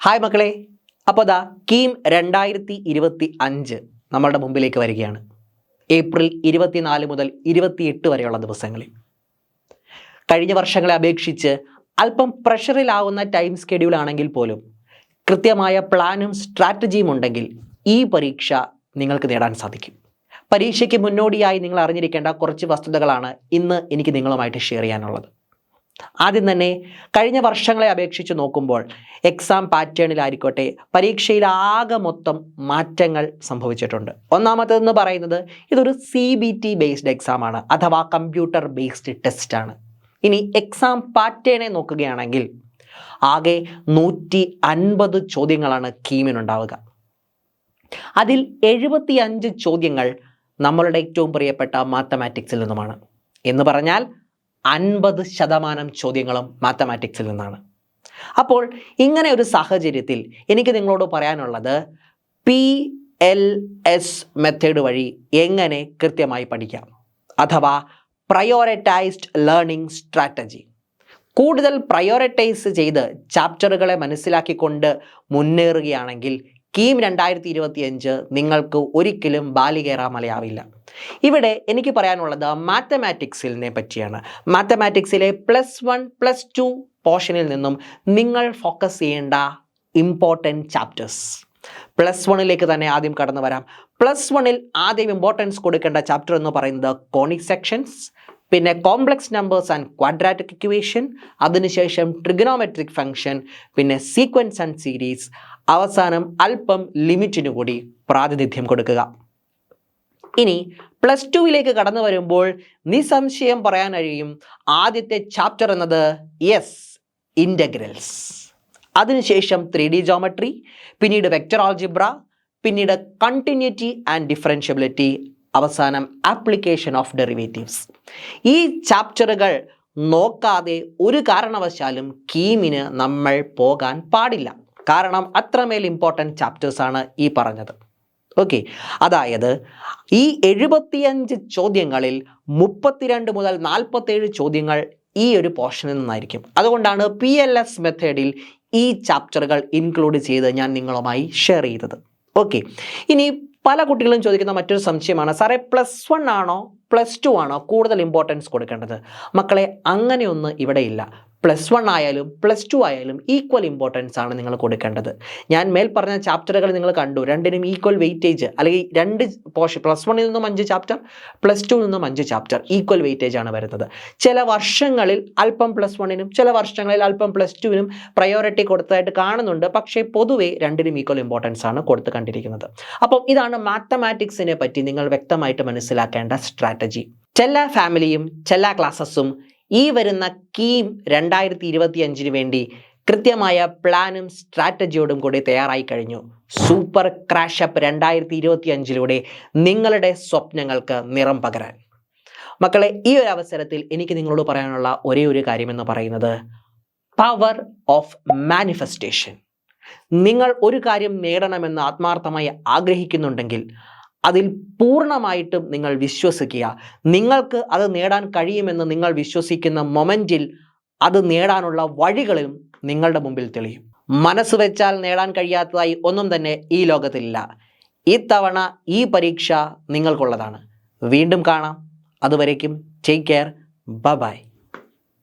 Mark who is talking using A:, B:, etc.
A: Hi മക്കളെ, അപ്പോൾ കീം 2025 നമ്മളുടെ മുമ്പിലേക്ക് വരികയാണ്. ഏപ്രിൽ 24 മുതൽ 28 വരെയുള്ള ദിവസങ്ങളിൽ. കഴിഞ്ഞ വർഷങ്ങളെ അപേക്ഷിച്ച് അല്പം പ്രഷറിലാവുന്ന ടൈം സ്കെഡ്യൂൾ ആണെങ്കിൽ പോലും കൃത്യമായ പ്ലാനും സ്ട്രാറ്റജിയും ഉണ്ടെങ്കിൽ ഈ പരീക്ഷ നിങ്ങൾക്ക് നേടാൻ സാധിക്കും. പരീക്ഷയ്ക്ക് മുന്നോടിയായി നിങ്ങൾ അറിഞ്ഞിരിക്കേണ്ട കുറച്ച് വസ്തുതകളാണ് ഇന്ന് എനിക്ക് നിങ്ങളുമായിട്ട് ഷെയർ ചെയ്യാനുള്ളത്. ആദ്യം തന്നെ കഴിഞ്ഞ വർഷങ്ങളെ അപേക്ഷിച്ച് നോക്കുമ്പോൾ എക്സാം പാറ്റേണിലായിക്കോട്ടെ, പരീക്ഷയിൽ ആകെ മൊത്തം മാറ്റങ്ങൾ സംഭവിച്ചിട്ടുണ്ട്. ഒന്നാമത്തേതെന്ന് പറയുന്നത് ഇതൊരു CBT ബേസ്ഡ് എക്സാം ആണ്, അഥവാ കമ്പ്യൂട്ടർ ബേസ്ഡ് ടെസ്റ്റ് ആണ്. ഇനി എക്സാം പാറ്റേണെ നോക്കുകയാണെങ്കിൽ ആകെ 150 ചോദ്യങ്ങളാണ് കീമിനുണ്ടാവുക. അതിൽ 75 ചോദ്യങ്ങൾ നമ്മളുടെ ഏറ്റവും പ്രിയപ്പെട്ട മാത്തമാറ്റിക്സിൽ നിന്നുമാണ്. എന്ന് പറഞ്ഞാൽ 50% ചോദ്യങ്ങളും മാത്തമാറ്റിക്സിൽ നിന്നാണ്. അപ്പോൾ ഇങ്ങനെ ഒരു സാഹചര്യത്തിൽ എനിക്ക് നിങ്ങളോട് പറയാനുള്ളത് PLS മെത്തേഡ് വഴി എങ്ങനെ കൃത്യമായി പഠിക്കാം, അഥവാ പ്രയോറിറ്റൈസ്ഡ് ലേണിംഗ് സ്ട്രാറ്റജി. കൂടുതൽ പ്രയോറിറ്റൈസ് ചെയ്ത് ചാപ്റ്ററുകളെ മനസ്സിലാക്കിക്കൊണ്ട് മുന്നേറുകയാണെങ്കിൽ കീം 2025 നിങ്ങൾക്ക് ഒരിക്കലും ബാലികേറാ മലയാവില്ല. ഇവിടെ എനിക്ക് പറയാനുള്ളത് മാത്തമാറ്റിക്സിനെ പറ്റിയാണ്. മാത്തമാറ്റിക്സിലെ +1 +2 പോർഷനിൽ നിന്നും നിങ്ങൾ ഫോക്കസ് ചെയ്യേണ്ട ഇമ്പോർട്ടൻറ്റ് ചാപ്റ്റേഴ്സ്. +1ലേക്ക് തന്നെ ആദ്യം കടന്നു വരാം. +1ൽ ആദ്യം ഇമ്പോർട്ടൻസ് കൊടുക്കേണ്ട ചാപ്റ്റർ എന്ന് പറയുന്നത് കോണിക് സെക്ഷൻസ്, പിന്നെ complex numbers and quadratic equation, അതിനുശേഷം ട്രിഗണോമെട്രിക് ഫംഗ്ഷൻ, പിന്നെ സീക്വൻസ് ആൻഡ് സീരീസ്, അവസാനം അല്പം ലിമിറ്റിനു കൂടി പ്രാതിനിധ്യം കൊടുക്കുക. ഇനി +2ലേക്ക് കടന്നു വരുമ്പോൾ നിസ്സംശയം പറയാൻ കഴിയും ആദ്യത്തെ ചാപ്റ്റർ എന്നത് ഇൻ്റഗ്രൽസ്, അതിനുശേഷം 3D ജോമെട്രി, പിന്നീട് വെക്റ്റർ ആൾജിബ്ര, പിന്നീട് കണ്ടിന്യൂറ്റി ആൻഡ് ഡിഫറൻഷ്യബിലിറ്റി, അവസാനം ആപ്ലിക്കേഷൻ ഓഫ് ഡെറിവേറ്റീവ്സ്. ഈ ചാപ്റ്ററുകൾ നോക്കാതെ ഒരു കാരണവശാലും കീമിന് നമ്മൾ പോകാൻ പാടില്ല. കാരണം അത്രമേൽ ഇമ്പോർട്ടൻറ്റ് ചാപ്റ്റേഴ്സാണ് ഈ പറഞ്ഞത്. ഓക്കെ, അതായത് ഈ 75 ചോദ്യങ്ങളിൽ 32 മുതൽ 47 ചോദ്യങ്ങൾ ഈ ഒരു പോർഷനിൽ നിന്നായിരിക്കും. അതുകൊണ്ടാണ് PLS മെത്തേഡിൽ ഈ ചാപ്റ്ററുകൾ ഇൻക്ലൂഡ് ചെയ്ത് ഞാൻ നിങ്ങളുമായി ഷെയർ ചെയ്തത്. ഓക്കെ, ഇനി പല കുട്ടികളും ചോദിക്കുന്ന മറ്റൊരു സംശയമാണ്, സാറേ +1 ആണോ +2 ആണോ കൂടുതൽ ഇമ്പോർട്ടൻസ് കൊടുക്കേണ്ടത്? മക്കളെ, അങ്ങനെയൊന്നും ഇവിടെയില്ല. +1 ആയാലും +2 ആയാലും ഈക്വൽ ഇമ്പോർട്ടൻസ് ആണ് നിങ്ങൾ കൊടുക്കേണ്ടത്. ഞാൻ മേൽ പറഞ്ഞ ചാപ്റ്ററുകൾ നിങ്ങൾ കണ്ടു, രണ്ടിനും ഈക്വൽ വെയിറ്റേജ്, അല്ലെങ്കിൽ രണ്ട് പോർഷൻ, +1ൽ നിന്നും 5 ചാപ്റ്റർ, +2ൽ നിന്നും 5 ചാപ്റ്റർ, ഈക്വൽ വെയിറ്റേജ് ആണ് വരുന്നത്. ചില വർഷങ്ങളിൽ അല്പം +1നും ചില വർഷങ്ങളിൽ അല്പം +2നും പ്രയോറിറ്റി കൊടുത്തതായിട്ട് കാണുന്നുണ്ട്. പക്ഷേ പൊതുവെ രണ്ടിനും ഈക്വൽ ഇമ്പോർട്ടൻസ് ആണ് കൊടുത്ത് കണ്ടിരിക്കുന്നത്. അപ്പം ഇതാണ് മാത്തമാറ്റിക്സിനെ പറ്റി നിങ്ങൾ വ്യക്തമായിട്ട് മനസ്സിലാക്കേണ്ട സ്ട്രാറ്റജി. ചെല്ലാ ഫാമിലിയും ചെല്ലാ ക്ലാസ്സസും ഈ വരുന്ന കീം 2025 വേണ്ടി കൃത്യമായ പ്ലാനും സ്ട്രാറ്റജിയോടും കൂടി തയ്യാറായി കഴിഞ്ഞു. സൂപ്പർ ക്രാഷപ്പ് 2025 നിങ്ങളുടെ സ്വപ്നങ്ങൾക്ക് നിറം പകരാൻ. മക്കളെ, ഈ ഒരു അവസരത്തിൽ എനിക്ക് നിങ്ങളോട് പറയാനുള്ള ഒരേ ഒരു കാര്യമെന്ന് പറയുന്നത് പവർ ഓഫ് മാനിഫെസ്റ്റേഷൻ. നിങ്ങൾ ഒരു കാര്യം നേടണമെന്ന് ആത്മാർത്ഥമായി ആഗ്രഹിക്കുന്നുണ്ടെങ്കിൽ അതിൽ പൂർണ്ണമായിട്ടും നിങ്ങൾ വിശ്വസിക്കുക. നിങ്ങൾക്ക് അത് നേടാൻ കഴിയുമെന്ന് നിങ്ങൾ വിശ്വസിക്കുന്ന മൊമെൻറ്റിൽ അത് നേടാനുള്ള വഴികളും നിങ്ങളുടെ മുമ്പിൽ തെളിയും. മനസ്സ് വെച്ചാൽ നേടാൻ കഴിയാത്തതായി ഒന്നും തന്നെ ഈ ലോകത്തിലില്ല. ഇത്തവണ ഈ പരീക്ഷ നിങ്ങൾക്കുള്ളതാണ്. വീണ്ടും കാണാം. അതുവരേക്കും ടേക്ക് കെയർ. ബൈ.